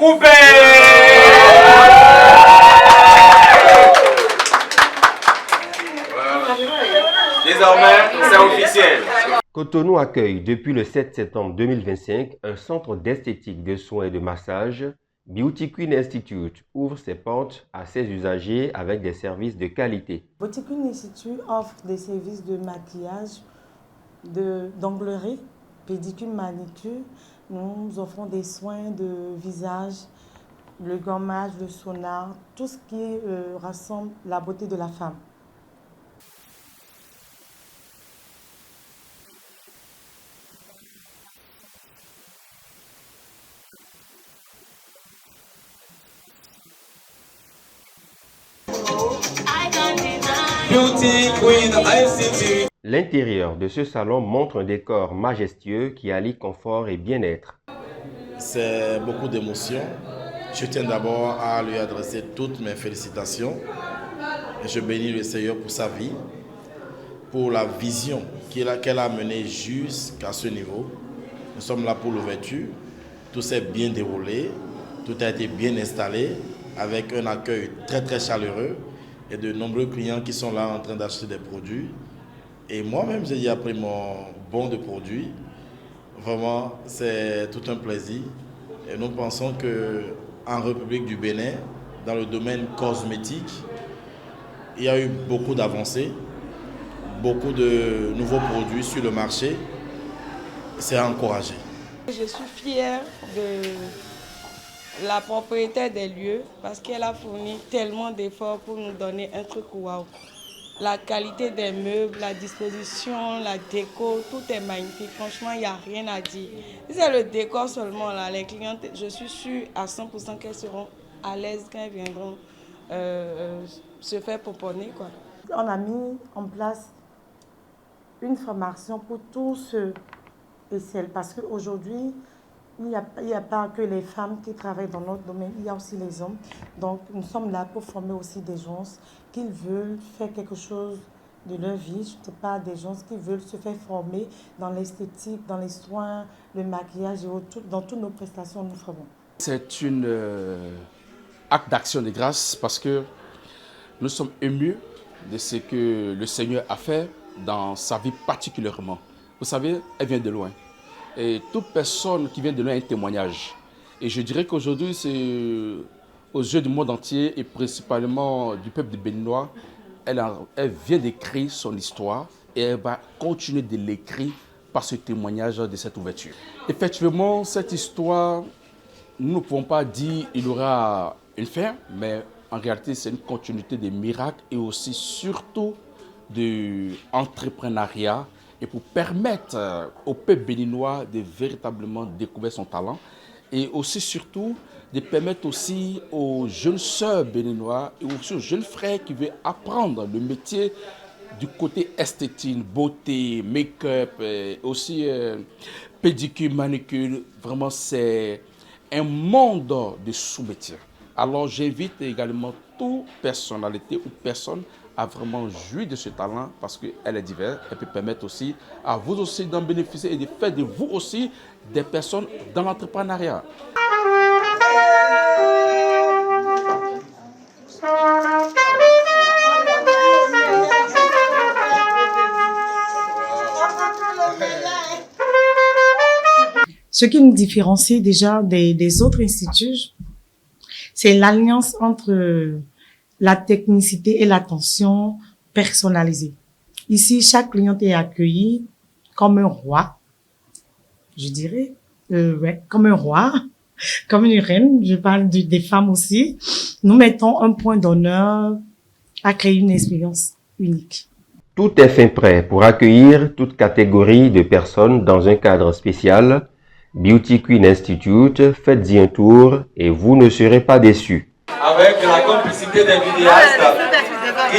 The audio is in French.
poupée. Désormais, c'est officiel. Cotonou accueille depuis le 7 septembre 2025 un centre d'esthétique, de soins et de massage. Beauty Queen Institute ouvre ses portes à ses usagers avec des services de qualité. Beauty Queen Institute offre des services de maquillage, d'onglerie, pédicure, manicure. Nous offrons des soins de visage, le gommage, le sauna, tout ce qui rassemble la beauté de la femme. L'intérieur de ce salon montre un décor majestueux qui allie confort et bien-être. C'est beaucoup d'émotions. Je tiens d'abord à lui adresser toutes mes félicitations. Et je bénis le Seigneur pour sa vie, pour la vision qu'elle a menée jusqu'à ce niveau. Nous sommes là pour l'ouverture. Tout s'est bien déroulé, tout a été bien installé, avec un accueil très très chaleureux et de nombreux clients qui sont là en train d'acheter des produits. Et moi-même, j'ai déjà pris mon bon de produits. Vraiment, c'est tout un plaisir. Et nous pensons qu'en République du Bénin, dans le domaine cosmétique, il y a eu beaucoup d'avancées, beaucoup de nouveaux produits sur le marché. C'est encouragé. Je suis fière de la propriétaire des lieux parce qu'elle a fourni tellement d'efforts pour nous donner un truc waouh. La qualité des meubles, la disposition, la déco, tout est magnifique. Franchement, il n'y a rien à dire. Si c'est le décor seulement, là, les clientes, je suis sûre à 100% qu'elles seront à l'aise quand elles viendront se faire pomponner, quoi. On a mis en place une formation pour tous ceux et celles, parce qu'aujourd'hui, il n'y a pas que les femmes qui travaillent dans notre domaine, il y a aussi les hommes. Donc, nous sommes là pour former aussi des gens qui veulent faire quelque chose de leur vie. Je ne sais pas, des gens qui veulent se faire former dans l'esthétique, dans les soins, le maquillage et dans toutes nos prestations, nous ferons. C'est un acte d'action de grâce parce que nous sommes émus de ce que le Seigneur a fait dans sa vie particulièrement. Vous savez, elle vient de loin. Et toute personne qui vient de loin a un témoignage. Et je dirais qu'aujourd'hui, c'est aux yeux du monde entier et principalement du peuple béninois, elle vient d'écrire son histoire et elle va continuer de l'écrire par ce témoignage de cette ouverture. Effectivement, cette histoire, nous ne pouvons pas dire qu'il y aura une fin, mais en réalité, c'est une continuité des miracles et aussi surtout de l'entrepreneuriat et pour permettre au peuple béninois de véritablement découvrir son talent et aussi surtout de permettre aussi aux jeunes sœurs béninois et aussi aux jeunes frères qui veulent apprendre le métier du côté esthétique, beauté, make-up, aussi pédicure, manicure. Vraiment, c'est un monde de sous-métiers. Alors, j'invite également toute personnalité ou personne à vraiment jouir de ce talent parce qu'elle est diverse. Elle peut permettre aussi à vous aussi d'en bénéficier et de faire de vous aussi des personnes dans l'entrepreneuriat. Ce qui nous différencie déjà des autres instituts, c'est l'alliance entre la technicité et l'attention personnalisée. Ici, chaque cliente est accueillie comme un roi, je dirais, comme un roi, comme une reine. Je parle des femmes aussi. Nous mettons un point d'honneur à créer une expérience unique. Tout est fin prêt pour accueillir toute catégorie de personnes dans un cadre spécial. Beauty Queen Institute, faites-y un tour et vous ne serez pas déçus. Avec la complicité des vidéastes,